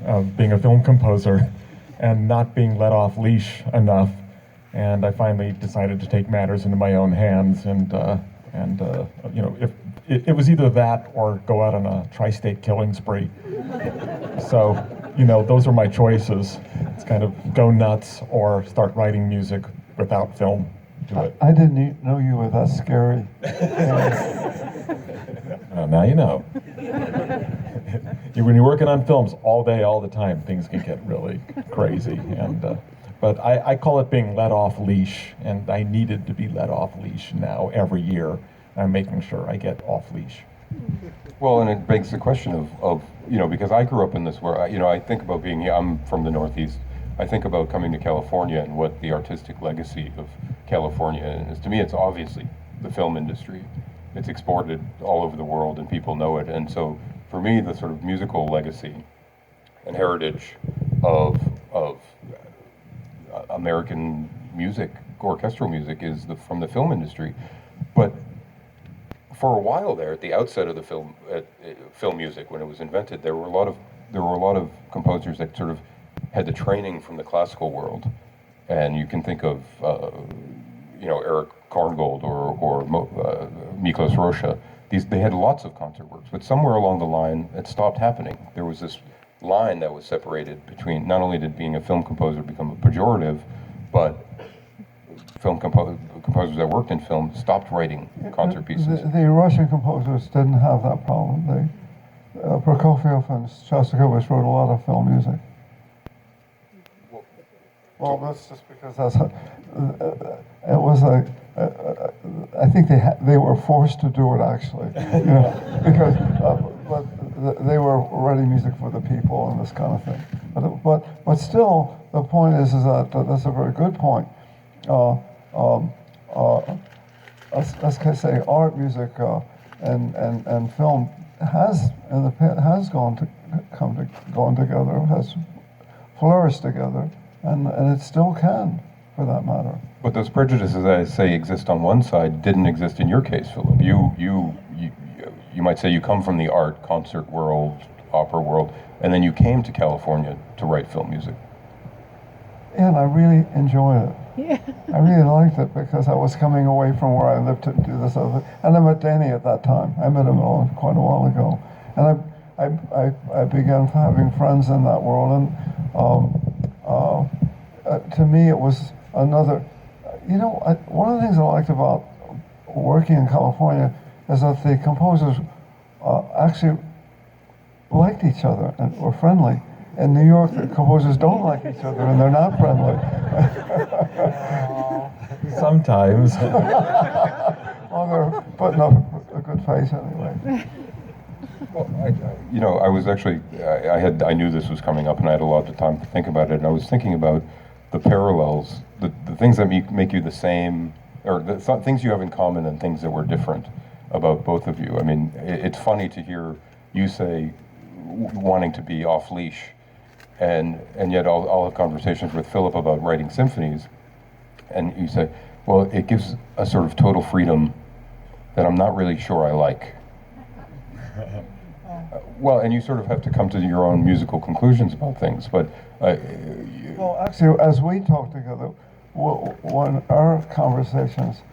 of being a film composer and not being let off leash enough. And I finally decided to take matters into my own hands, and if it was either that or go out on a tri-state killing spree. So, those are my choices. It's kind of go nuts or start writing music without film. Do it. I didn't know you were that scary. Now you know. When you're working on films all day, all the time, things can get really crazy. But I call it being let off leash, and I needed to be let off leash now every year. I'm making sure I get off leash. Well, and it begs the question of because I grew up in this world, I think about I'm from the Northeast. I think about coming to California and what the artistic legacy of California is. To me, it's obviously the film industry. It's exported all over the world and people know it. And so for me, the sort of musical legacy and heritage of American music, orchestral music, is from the film industry. But for a while there, at the outset of the film music, when it was invented, there were a lot of composers that sort of had the training from the classical world, and you can think of Eric Korngold or Miklos Rocha. They had lots of concert works, but somewhere along the line, it stopped happening. There was this line that was separated between, not only did being a film composer become a pejorative, but film composers that worked in film stopped writing concert pieces. The Russian composers didn't have that problem. Prokofiev and Shostakovich wrote a lot of film music. Well, that's just because it was I think they were forced to do it actually, because but they were writing music for the people and this kind of thing. But still, the point is that that's a very good point. Let's say art, music, and film has gone together, has flourished together, and it still can, for that matter. But those prejudices, I say, exist on one side, didn't exist in your case, Philip. You might say you come from the art, concert world, opera world, and then you came to California to write film music. And I really enjoyed it. Yeah. I really liked it because I was coming away from where I lived to do this other thing. And I met Danny at that time. I met him quite a while ago. And I began having friends in that world. And to me, it was another... one of the things I liked about working in California is that the composers actually liked each other and were friendly. In New York, the composers don't like each other and they're not friendly. Sometimes. Well, they're putting up a good face anyway. Well, I was actually, I knew this was coming up and I had a lot of time to think about it, and I was thinking about the parallels, the things that make you the same, or the things you have in common and things that were different about both of you. I mean, it's funny to hear you say wanting to be off leash, and yet I'll have conversations with Philip about writing symphonies, and you say, well, it gives a sort of total freedom that I'm not really sure I like. Well, and you sort of have to come to your own musical conclusions about things, but... Well, actually, as we talk together, when our conversations,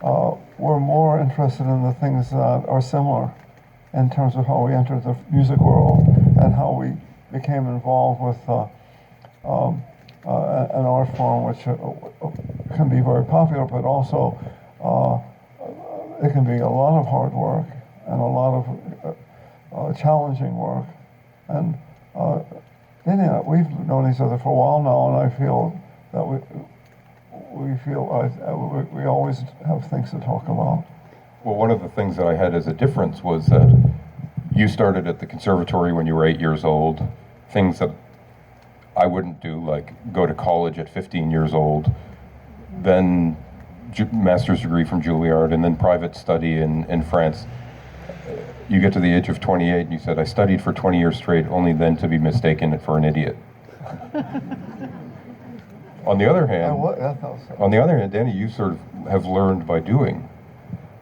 we're more interested in the things that are similar in terms of how we entered the music world and how we became involved with an art form which can be very popular, but also it can be a lot of hard work and a lot of challenging work. And we've known each other for a while now, and I feel that we always have things to talk about. Well, one of the things that I had as a difference was that you started at the conservatory when you were 8 years old, things that I wouldn't do, like go to college at 15 years old, then master's degree from Juilliard, and then private study in France. You get to the age of 28 and you said, I studied for 20 years straight, only then to be mistaken for an idiot. On the other hand, Danny, you sort of have learned by doing.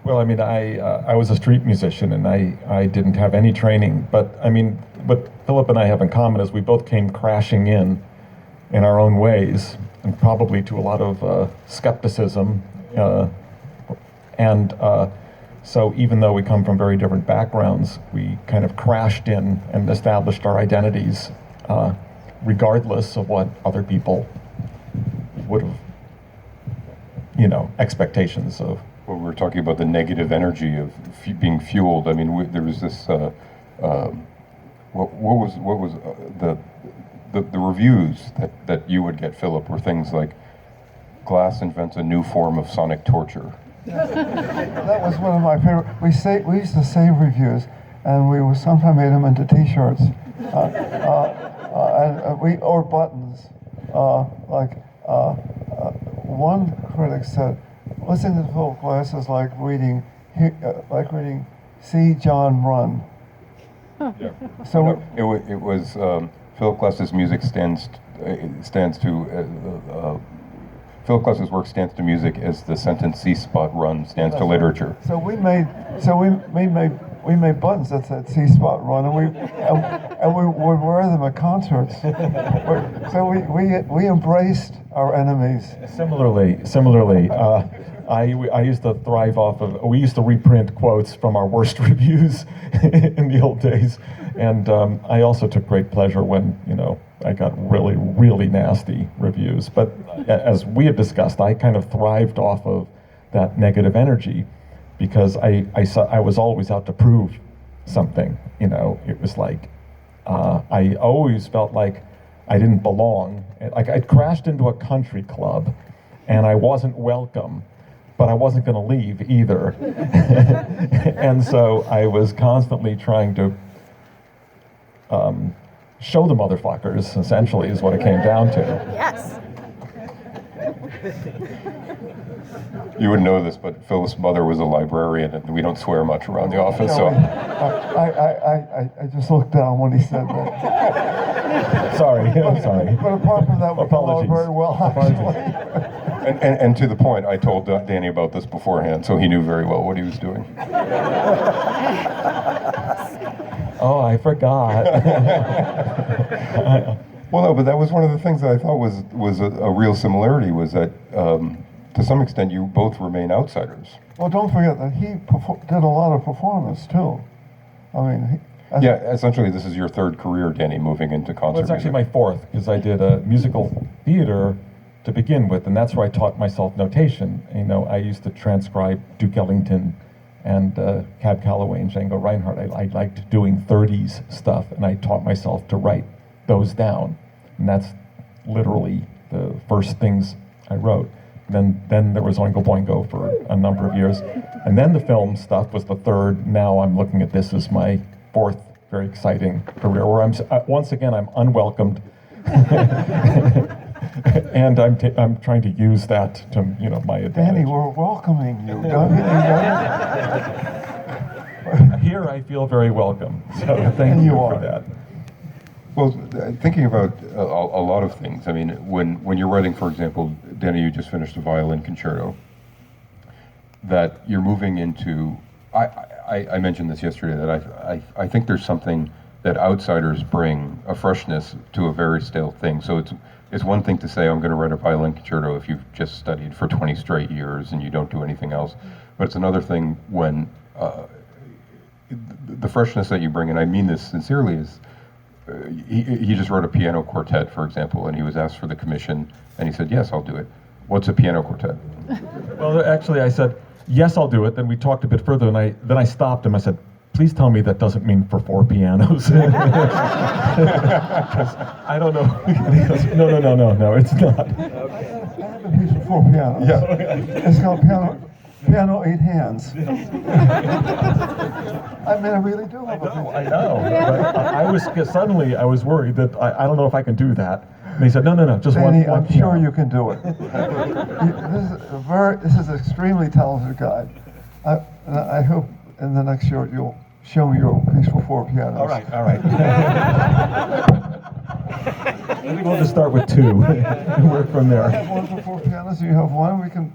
Well, I mean, I was a street musician and I didn't have any training, but I mean, what Philip and I have in common is we both came crashing in our own ways, and probably to a lot of skepticism. So even though we come from very different backgrounds, we kind of crashed in and established our identities, regardless of what other people would have, expectations of. Well, we were talking about the negative energy of being fueled. I mean, there was this. What was the reviews that you would get, Philip, were things like, Glass invents a new form of sonic torture. That was one of my favorite. We used to save reviews, and we would sometimes made them into T-shirts, or buttons. One critic said, "Listening to Philip Glass is like reading See John Run." Yeah. So it was Philip Glass's music stands to. Philip Glass's work stands to music as the sentence "C spot run" stands to literature. So we made buttons that said "C spot run," and we would wear them at concerts. So we embraced our enemies. Similarly, I used to thrive off of. We used to reprint quotes from our worst reviews in the old days, and I also took great pleasure when I got really, really nasty reviews. But as we had discussed, I kind of thrived off of that negative energy because I was always out to prove something. It was like I always felt like I didn't belong. Like I'd crashed into a country club, and I wasn't welcome, but I wasn't going to leave either. And so I was constantly trying to show the motherfuckers, essentially, is what it came down to. Yes. You wouldn't know this, but Philip's mother was a librarian, and we don't swear much around the office. So I just looked down when he said that. Sorry, I'm sorry. But apart from that, we got along Apologies. very well, actually. and to the point, I told Danny about this beforehand, so he knew very well what he was doing. Oh, I forgot. Well, no, but that was one of the things that I thought was a real similarity, was that to some extent you both remain outsiders. Well, don't forget that he did a lot of performance too. I mean, Yeah, essentially this is your third career, Danny, moving into concert Well, it's actually my music. fourth, because I did musical theater to begin with, and that's where I taught myself notation. I used to transcribe Duke Ellington and Cab Calloway and Django Reinhardt. I liked doing 30s stuff, and I taught myself to write those down. And that's literally the first things I wrote. Then there was Oingo Boingo for a number of years. And then the film stuff was the third. Now I'm looking at this as my fourth very exciting career, where I'm once again, I'm unwelcomed. And I'm trying to use that to my advantage. Danny, we're welcoming you. Don't you know? Here I feel very welcome. So thank you for that. Well, thinking about a lot of things. I mean, when you're writing, for example, Danny, you just finished a violin concerto. That you're moving into. I mentioned this yesterday, that I think there's something that outsiders bring, a freshness to a very stale thing. So it's one thing to say, I'm going to write a violin concerto if you've just studied for 20 straight years and you don't do anything else. But it's another thing when the freshness that you bring, and I mean this sincerely, is he just wrote a piano quartet, for example, and he was asked for the commission, and he said, yes, I'll do it. What's a piano quartet? Well, actually, I said, yes, I'll do it. Then we talked a bit further, and then I stopped him. I said, please tell me that doesn't mean for 4 pianos. 'Cause I don't know. He goes, no, it's not. I have a piece of 4 pianos. Yeah. It's called Piano 8 Hands. I mean, I really do have a piece. I know. But suddenly I was worried that I don't know if I can do that. And he said, no, just Danny, one I'm sure piano. you can do it. This is an extremely talented guy. I hope in the next year you'll show me your piece for 4 pianos. All right. I think we'll just start with 2 and work from I there. have one for 4 pianos. You have one. We can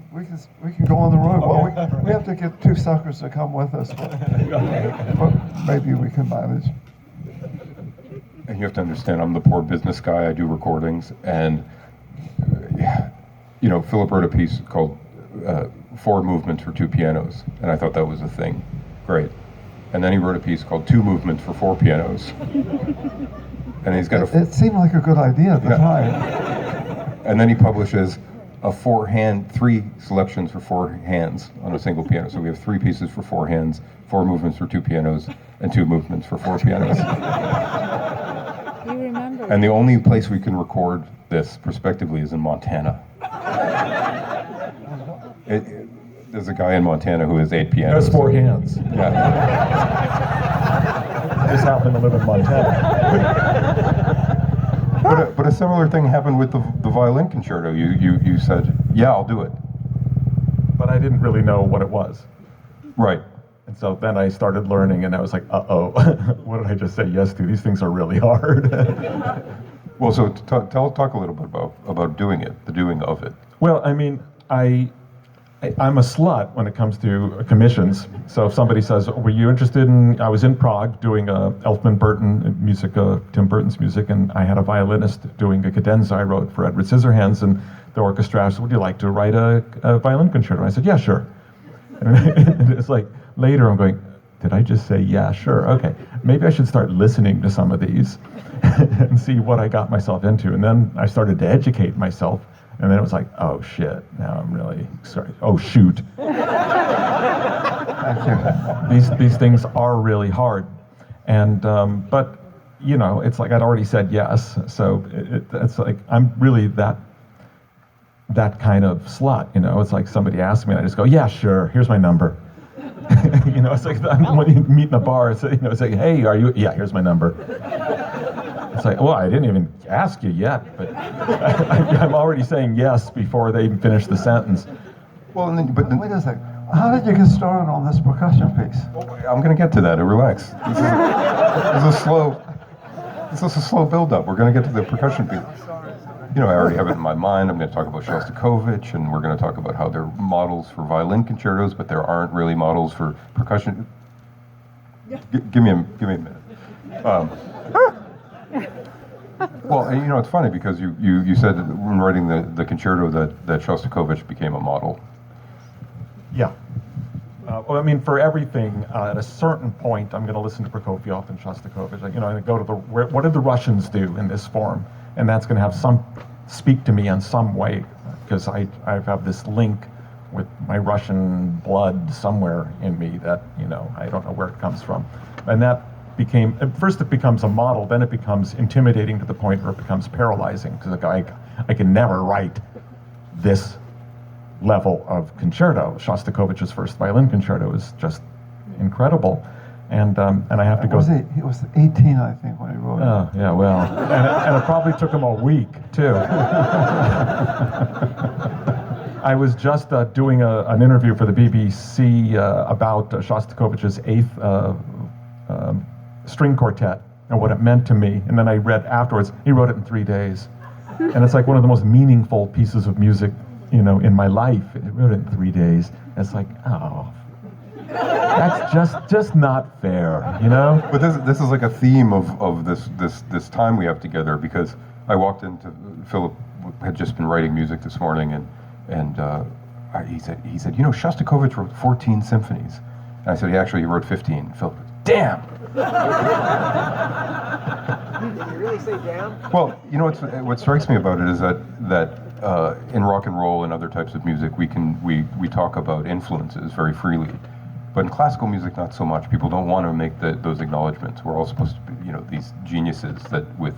go on the road. Well, we have to get 2 suckers to come with us, but maybe we can manage. you have to understand, I'm the poor business guy. I do recordings, and Philip wrote a piece called Four Movements for Two Pianos, and I thought that was a thing. Great. And then he wrote a piece called Two Movements for Four Pianos. And he's got It seemed like a good idea at the time. And then he publishes three selections for four hands on a single piano. So we have three pieces for four hands, four movements for two pianos, and two movements for four pianos. You remember. And the only place we can record this prospectively is in Montana. There's a guy in Montana who has 8 pianos. That's four hands. Yeah. I just happen to live in Montana. But a similar thing happened with the violin concerto. You said, yeah, I'll do it. But I didn't really know what it was. Right. And so then I started learning, and I was like, uh-oh, what did I just say yes to? These things are really hard. Well, so talk a little bit about doing it, the doing of it. Well, I mean, I'm a slut when it comes to commissions. So if somebody says, were you interested in, I was in Prague doing Elfman Burton music, Tim Burton's music, and I had a violinist doing a cadenza I wrote for Edward Scissorhands, and the orchestra asked, would you like to write a violin concerto? I said, yeah, sure. And it's like, later I'm going, did I just say, yeah, sure, okay. Maybe I should start listening to some of these and see what I got myself into. And then I started to educate myself. And then it was like, oh shit, now I'm really sorry. Oh shoot. These things are really hard. And, but, it's like I'd already said yes. So it's like, I'm really that kind of slut, It's like somebody asks me and I just go, yeah, sure, here's my number. It's like when you meet in a bar, it's like, hey, are you, yeah, here's my number. It's like, well, I didn't even ask you yet, but I'm already saying yes before they even finish the sentence. Well, Wait a second. How did you get started on this percussion piece? I'm going to get to that. Relax. This is a slow build-up. We're going to get to the percussion piece. I already have it in my mind. I'm going to talk about Shostakovich, and we're going to talk about how they're models for violin concertos, but there aren't really models for percussion. Give me a minute. Well, and it's funny because you said that when writing the concerto that Shostakovich became a model. Yeah. Well, I mean, for everything, at a certain point, I'm going to listen to Prokofiev and Shostakovich. I go to what did the Russians do in this form? And that's going to have speak to me in some way, because I have this link with my Russian blood somewhere in me that, I don't know where it comes from. And that at first it becomes a model, then it becomes intimidating to the point where it becomes paralyzing, because I can never write this level of concerto. Shostakovich's first violin concerto is just incredible. And I have to go. He was 18, I think, when he wrote it. Oh, yeah, well, and it probably took him a week, too. I was just doing an interview for the BBC about Shostakovich's 8th string quartet and what it meant to me. And then I read afterwards, he wrote it in 3 days. And it's like one of the most meaningful pieces of music, in my life. He wrote it in 3 days. And it's like, oh, that's just not fair, But this is like a theme of this time we have together, because I walked into Philip had just been writing music this morning, and he said Shostakovich wrote 14 symphonies, and I said he wrote 15. Philip, damn. Did you really say damn? Well, what strikes me about it is that in rock and roll and other types of music we talk about influences very freely. But in classical music, not so much. People don't want to make those acknowledgments. We're all supposed to be, these geniuses that with,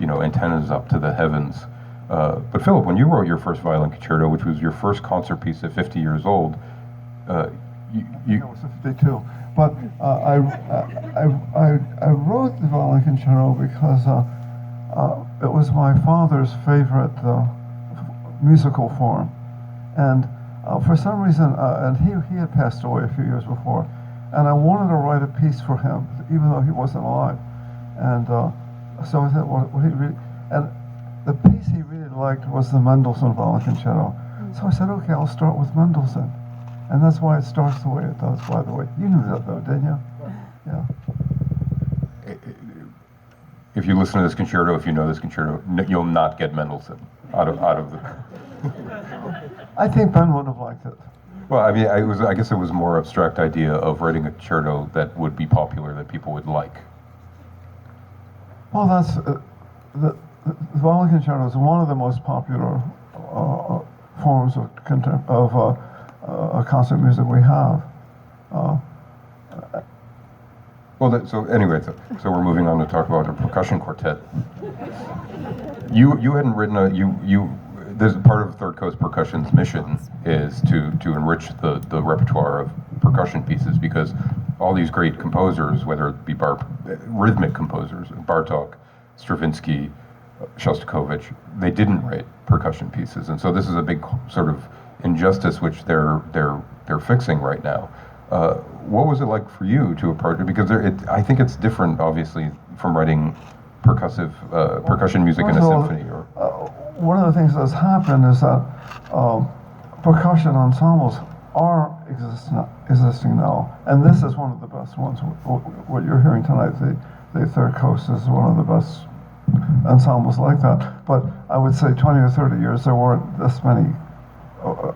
antennas up to the heavens. But Philip, when you wrote your first violin concerto, which was your first concert piece at 50 years old, It was 52. But I wrote the violin concerto because it was my father's favorite musical form, and for some reason, and he had passed away a few years before, and I wanted to write a piece for him, even though he wasn't alive. And so I said, what he really, and the piece he really liked was the Mendelssohn violin concerto. So I said, okay, I'll start with Mendelssohn. And that's why it starts the way it does, by the way. You knew that, though, didn't you? Yeah. if you listen to this concerto, if you know this concerto, you'll not get Mendelssohn out of the. I think Ben would have liked it. Well, I mean, I guess it was a more abstract idea of writing a concerto that would be popular, that people would like. Well, that's the violin concerto is one of the most popular forms of concert music we have. Well, so anyway, so we're moving on to talk about a percussion quartet. You hadn't written There's part of Third Coast Percussion's mission is to enrich the repertoire of percussion pieces, because all these great composers, whether it be rhythmic composers, Bartók, Stravinsky, Shostakovich, they didn't write percussion pieces, and so this is a big sort of injustice which they're fixing right now. What was it like for you to approach it? Because I think it's different, obviously, from writing percussion music in a symphony. One of the things that's happened is that percussion ensembles are existing now, and this is one of the best ones. What you're hearing tonight, the Third Coast, is one of the best ensembles like that. But I would say 20 or 30 years there weren't this many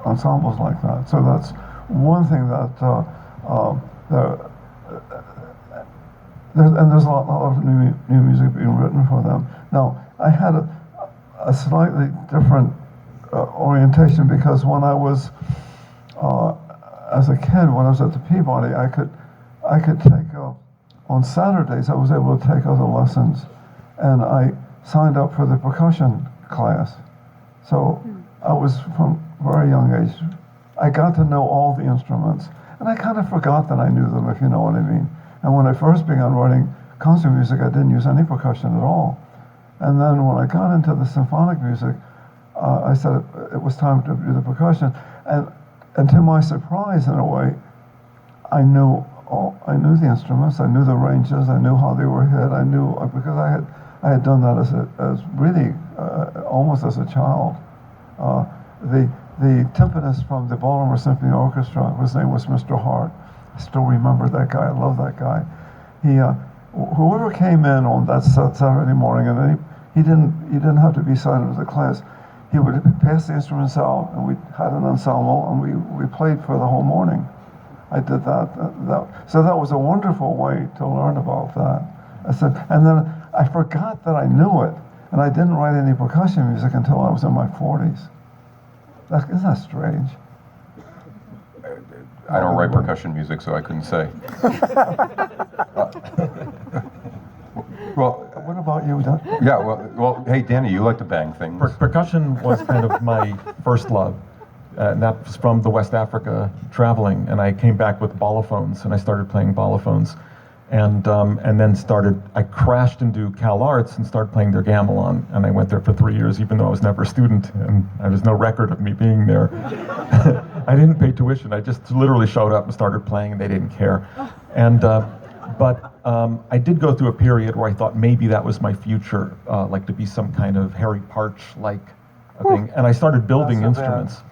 ensembles like that. So that's one thing that there's a lot of new music being written for them. Now, I had a slightly different orientation, because when I was as a kid, when I was at the Peabody, I could take on Saturdays I was able to take other lessons, and I signed up for the percussion class. So I was, from a very young age, I got to know all the instruments, and I kind of forgot that I knew them, if you know what I mean. And when I first began writing concert music, I didn't use any percussion at all. And then when I got into the symphonic music, I said it was time to do the percussion. And to my surprise, in a way, I knew the instruments, I knew the ranges, I knew how they were hit, I knew, because I had done that as really almost as a child. The timpanist from the Baltimore Symphony Orchestra, his name was Mr. Hart. I still remember that guy. I love that guy. Whoever came in on that Saturday morning, and he didn't have to be signed into the class. He would pass the instruments out, and we had an ensemble, and we played for the whole morning. I did that. So that was a wonderful way to learn about that. And then I forgot that I knew it, and I didn't write any percussion music until I was in my 40s. Isn't that strange? I don't write percussion music, so I couldn't say. Well, what about you, Doug? Yeah, well, hey, Danny, you like to bang things. Percussion was kind of my first love. And that was from the West Africa traveling, and I came back with balafons, and I started playing balafons. And then I crashed into Cal Arts and started playing their gamelan, and I went there for 3 years, even though I was never a student, and there was no record of me being there. I didn't pay tuition, I just literally showed up and started playing, and they didn't care. And but I did go through a period where I thought maybe that was my future, like to be some kind of Harry Partch-like thing, and I started building instruments.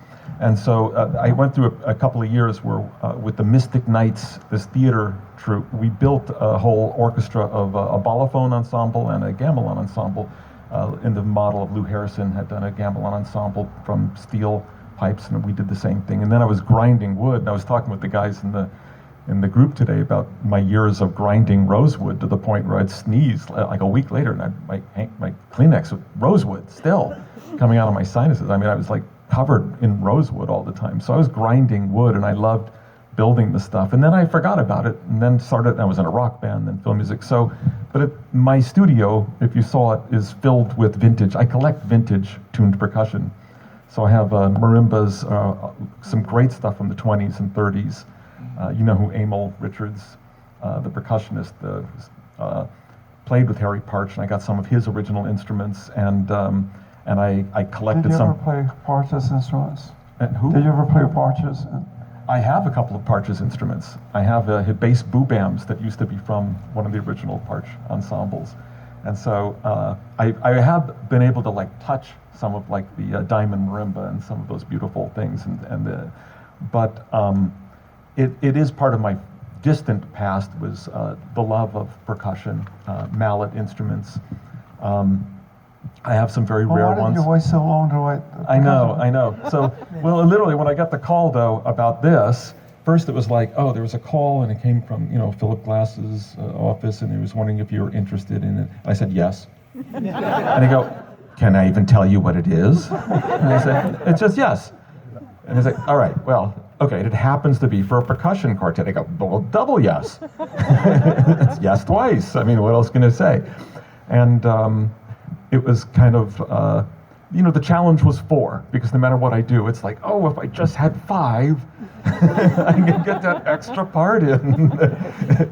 And so I went through a couple of years where, with the Mystic Knights, this theater troupe, we built a whole orchestra of a balafon ensemble and a gamelan ensemble, in the model of Lou Harrison had done a gamelan ensemble from steel pipes, and we did the same thing. And then I was grinding wood, and I was talking with the guys in the group today about my years of grinding rosewood, to the point where I'd sneeze like a week later, and my Kleenex with rosewood still coming out of my sinuses. I mean, I was like covered in rosewood all the time. So I was grinding wood, and I loved building the stuff. And then I forgot about it, and then I was in a rock band, then film music. So, but my studio, if you saw it, is filled with vintage. I collect vintage tuned percussion. So I have marimbas, some great stuff from the 20s and 30s. You know who Emil Richards, the percussionist, played with Harry Partch, and I got some of his original instruments, and I collected some. Did you ever play Partch's instruments? Who? Did you ever play Partch's? I have a couple of Partch's instruments. I have bass boobams that used to be from one of the original Partch ensembles, and so I have been able to like touch some of like the diamond marimba and some of those beautiful things, but it is part of my distant past was the love of percussion, mallet instruments. I have some very rare Why did ones. you wait so long to write? I know. So, well, literally, when I got the call though about this, first it was like, oh, there was a call and it came from Philip Glass's office, and he was wondering if you were interested in it. I said yes. And he go, can I even tell you what it is? And I said, it's just yes. And he's like, all right, well, okay, it happens to be for a percussion quartet. I go, well, double yes. It's yes twice. I mean, what else can I say? And it was kind of, the challenge was 4, because no matter what I do, it's like, oh, if I just had 5, I can get that extra part in.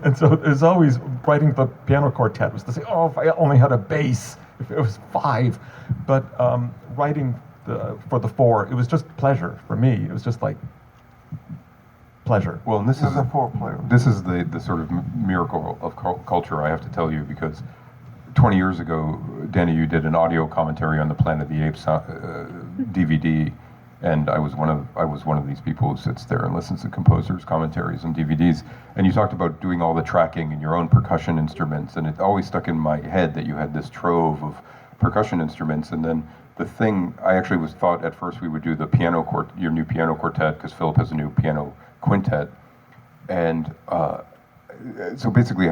And so there's always, writing the piano quartet was to say, oh, if I only had a bass, if it was 5. But writing for the 4, it was just pleasure for me. It was just like pleasure. Well, and this is a 4-player. This is the sort of miracle of culture, I have to tell you, because 20 years ago, Danny, you did an audio commentary on the Planet of the Apes DVD, and I was one of these people who sits there and listens to composers' commentaries and DVDs. And you talked about doing all the tracking and your own percussion instruments, and it always stuck in my head that you had this trove of percussion instruments. And then the thing, I actually thought at first we would do the your new piano quartet, because Philip has a new piano quintet, and so basically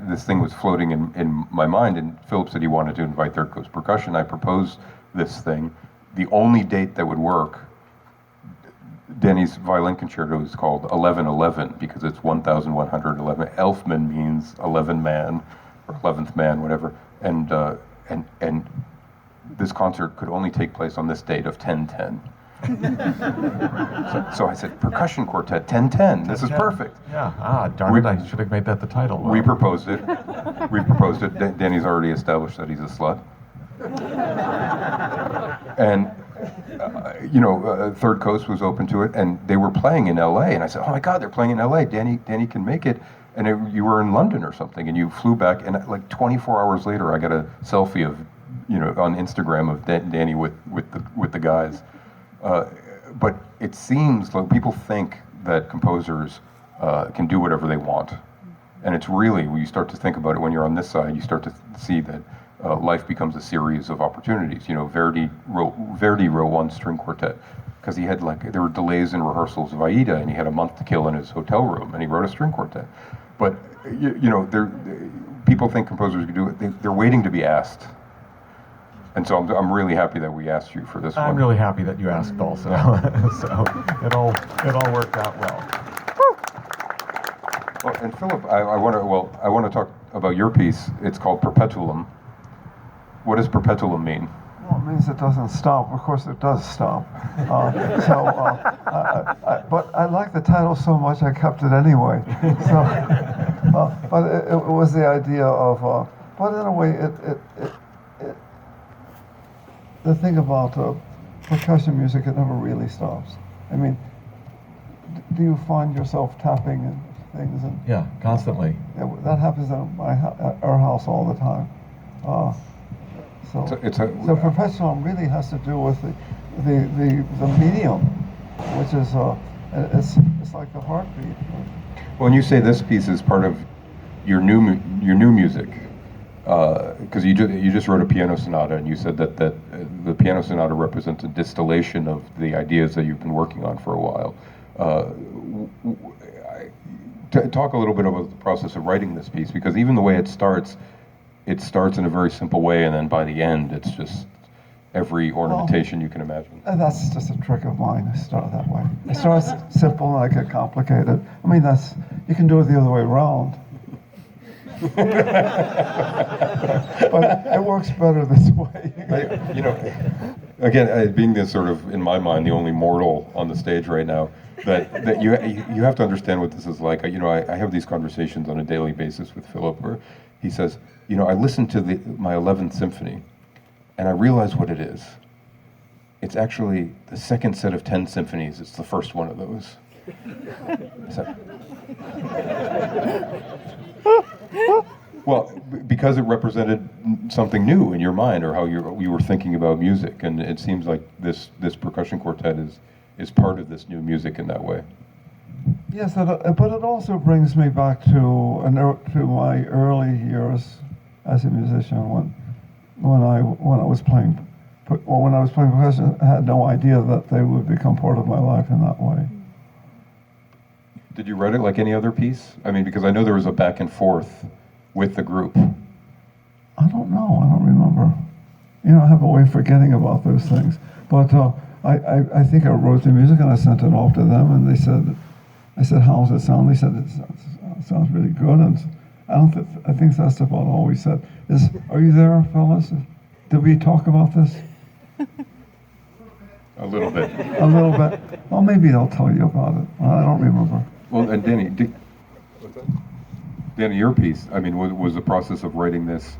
this thing was floating in my mind, and Philip said he wanted to invite Third Coast Percussion. I proposed this thing. The only date that would work, Danny's violin concerto is called 1111 because it's 1111. Elfman means 11 man or 11th man, whatever. And this concert could only take place on this date of 10/10. So I said, percussion quartet 10/10. This is perfect. Yeah. Darn it! I should have made that the title. We proposed it. Danny's already established that he's a slut. And Third Coast was open to it, and they were playing in L.A. And I said, "Oh my God, they're playing in L.A. Danny can make it." And you were in London or something, and you flew back. And like 24 hours later, I got a selfie of, on Instagram of Danny with the guys. But it seems like people think that composers can do whatever they want, and it's really, when you start to think about it, when you're on this side, you start to see that life becomes a series of opportunities. Verdi wrote one string quartet because he had there were delays in rehearsals of Aida, and he had a month to kill in his hotel room, and he wrote a string quartet. But people think composers can do it. They're waiting to be asked. And so I'm really happy that we asked you for this one. I'm really happy that you asked also. So it all worked out well. Well, and Philip, I want to talk about your piece. It's called Perpetuum. What does Perpetuum mean? Well, it means it doesn't stop. Of course, it does stop. But I like the title so much, I kept it anyway. So, but it was the idea of. But in a way, the thing about percussion music, it never really stops. I mean, do you find yourself tapping and things? And Yeah, constantly. yeah, that happens at our house all the time. So perpetuum really has to do with the medium, which is it's like the heartbeat. When you say this piece is part of your new music, because you just wrote a piano sonata, and you said that the piano sonata represents a distillation of the ideas that you've been working on for a while. Talk a little bit about the process of writing this piece, because even the way it starts in a very simple way, and then by the end, it's just every ornamentation you can imagine. And that's just a trick of mine. I start that way. It starts simple and I get complicated. I mean, you can do it the other way around. But it works better this way. Again, being this sort of, in my mind, the only mortal on the stage right now, that you have to understand what this is like. I have these conversations on a daily basis with Philip, where he says, I listened to my 11th symphony, and I realize what it is. It's actually the second set of 10 symphonies. It's the first one of those. Well, because it represented something new in your mind, or how you were thinking about music, and it seems like this percussion quartet is part of this new music in that way. Yes, but it also brings me back to my early years as a musician when I was playing percussion. I had no idea that they would become part of my life in that way. Did you write it like any other piece? I mean, because I know there was a back and forth with the group. I don't know. I don't remember. I have a way of forgetting about those things. But I think I wrote the music and I sent it off to them, and I said, how does it sound? They said, it sounds really good. And I think that's about all we said. Are you there, fellas? Did we talk about this? A little bit. A little bit. Well, maybe they'll tell you about it. I don't remember. Well, and Danny, Danny, your piece, I mean, was the process of writing this,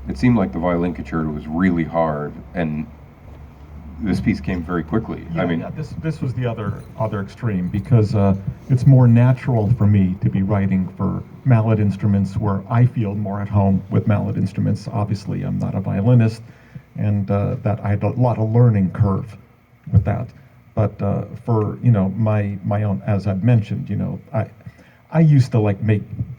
it seemed like the violin concerto was really hard, and this piece came very quickly. This was the other extreme, because it's more natural for me to be writing for mallet instruments where I feel more at home with mallet instruments. Obviously, I'm not a violinist, and that I had a lot of learning curve with that. But for my own, as I've mentioned, I used to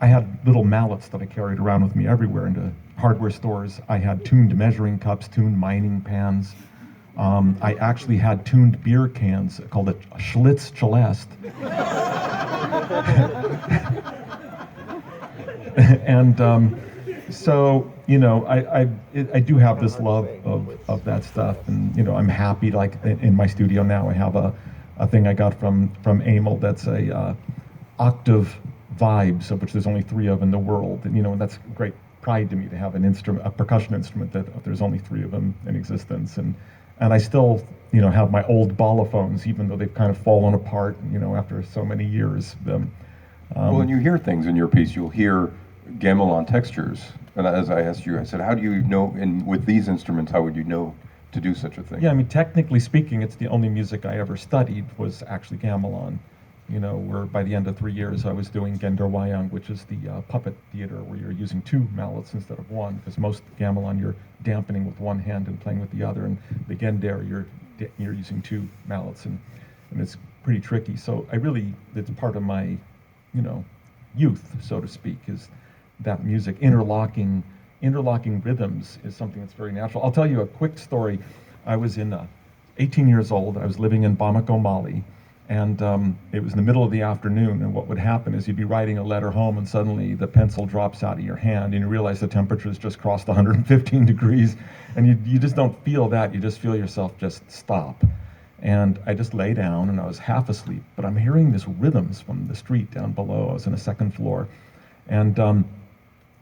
I had little mallets that I carried around with me everywhere into hardware stores. I had tuned measuring cups, tuned mining pans. I actually had tuned beer cans called a Schlitz Celeste. And so, I do have this love of that stuff, and I'm happy. Like in my studio now, I have a thing I got from Amel that's a octave vibes, of which there's only 3 of in the world, and that's great pride to me to have a percussion instrument that there's only 3 of them in existence, and I still have my old ballophones, even though they've kind of fallen apart, after so many years. Well, and you hear things in your piece. You'll hear gamelan textures. And as I asked you, I said, how do you know, and with these instruments, how would you know to do such a thing? Yeah, I mean, technically speaking, it's the only music I ever studied was actually gamelan. Where by the end of 3 years, I was doing Genderwayang, which is the puppet theater where you're using 2 mallets instead of 1, because most gamelan you're dampening with 1 hand and playing with the other, and the Gender you're using 2 mallets, and it's pretty tricky. So it's part of my, youth, so to speak, is that music. Interlocking rhythms is something that's very natural. I'll tell you a quick story. I was 18 years old. I was living in Bamako, Mali. And it was in the middle of the afternoon, and what would happen is you'd be writing a letter home, and suddenly the pencil drops out of your hand, and you realize the temperature has just crossed 115 degrees, and you just don't feel that. You just feel yourself just stop. And I just lay down, and I was half asleep, but I'm hearing these rhythms from the street down below. I was on the 2nd floor, and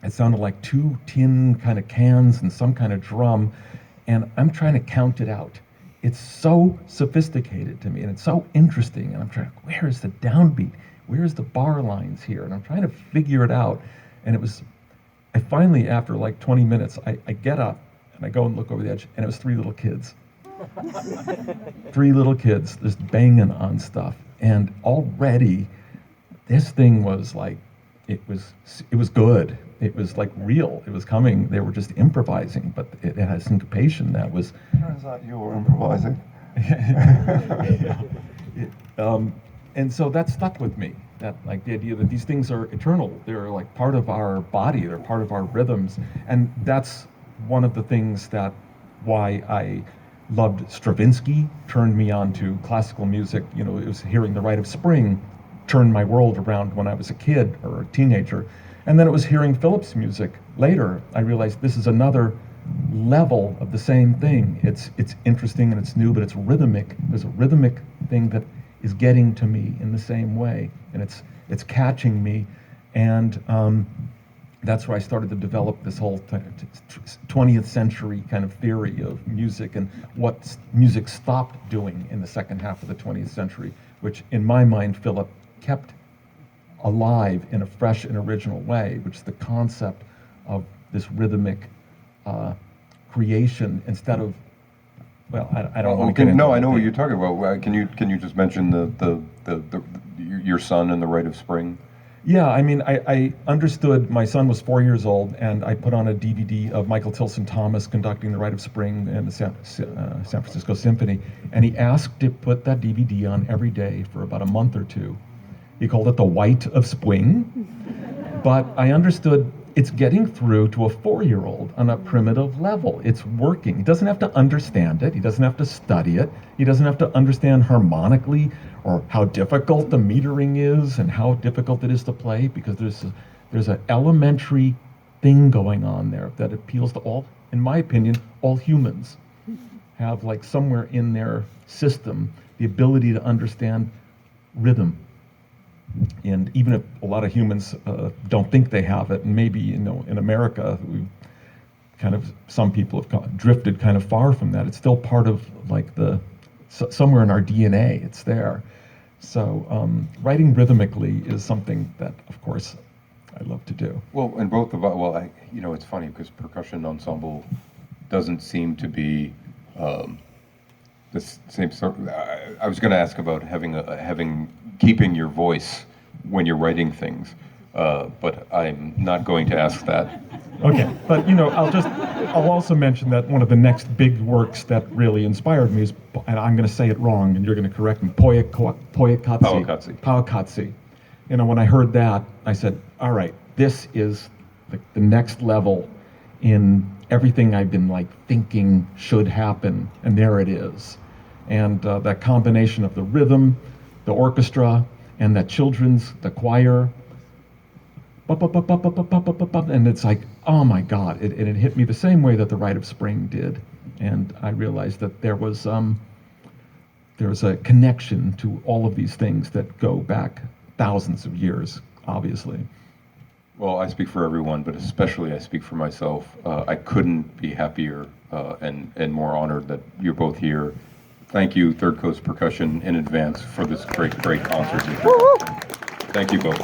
it sounded like 2 tin kind of cans and some kind of drum, and I'm trying to count it out. It's so sophisticated to me, and it's so interesting, and I'm trying, where is the downbeat? Where's the bar lines here? And I'm trying to figure it out. And I finally, after like 20 minutes, I get up, and I go and look over the edge, and it was 3 little kids. 3 little kids just banging on stuff. And already, this thing was like, it was good. It was like real. It was coming. They were just improvising, but it had syncopation that was. Turns out you were improvising. And so that stuck with me. That like the idea that these things are eternal. They're like part of our body. They're part of our rhythms, and that's one of the things why I loved Stravinsky. Turned me on to classical music. It was hearing The Rite of Spring turned my world around when I was a kid or a teenager. And then it was hearing Phillip's music later. I realized this is another level of the same thing. It's interesting and it's new, but it's rhythmic. There's a rhythmic thing that is getting to me in the same way, and it's catching me. And that's where I started to develop this whole 20th century kind of theory of music and what music stopped doing in the second half of the 20th century, which in my mind, Phillip kept alive in a fresh and original way, which is the concept of this rhythmic creation instead of, well, I don't want to get into No, I know what you're talking about. Can you just mention your son and The Rite of Spring? Yeah, I mean, I understood. My son was 4 years old, and I put on a DVD of Michael Tilson Thomas conducting The Rite of Spring and the San Francisco Symphony, and he asked to put that DVD on every day for about a month or 2. He called it the white of spring. But I understood it's getting through to a 4-year-old on a primitive level. It's working. He doesn't have to understand it. He doesn't have to study it. He doesn't have to understand harmonically or how difficult the metering is and how difficult it is to play, because there's an elementary thing going on there that appeals to all, in my opinion, all humans have, like, somewhere in their system the ability to understand rhythm. And even if a lot of humans don't think they have it, and maybe, you know, in America, some people have drifted kind of far from that. It's still part of, like, somewhere in our DNA. It's there. So writing rhythmically is something that, of course, I love to do. Well, and both of us, well, you know, it's funny because percussion ensemble doesn't seem to be the same sort. I was going to ask about keeping your voice when you're writing things, but I'm not going to ask that. Okay, but, you know, I'll also mention that one of the next big works that really inspired me is, and I'm going to say it wrong, and you're going to correct me, Powakatsi. You know, when I heard that, I said, all right, this is the next level in everything I've been, like, thinking should happen, and there it is. And that combination of the rhythm, the orchestra, and the choir, and it's like, oh my God, it hit me the same way that the Rite of Spring did. And I realized that there's a connection to all of these things that go back thousands of years, obviously. Well, I speak for everyone, but especially I speak for myself. I couldn't be happier and more honored that you're both here. Thank you, Third Coast Percussion, in advance for this great concert. Thank you both.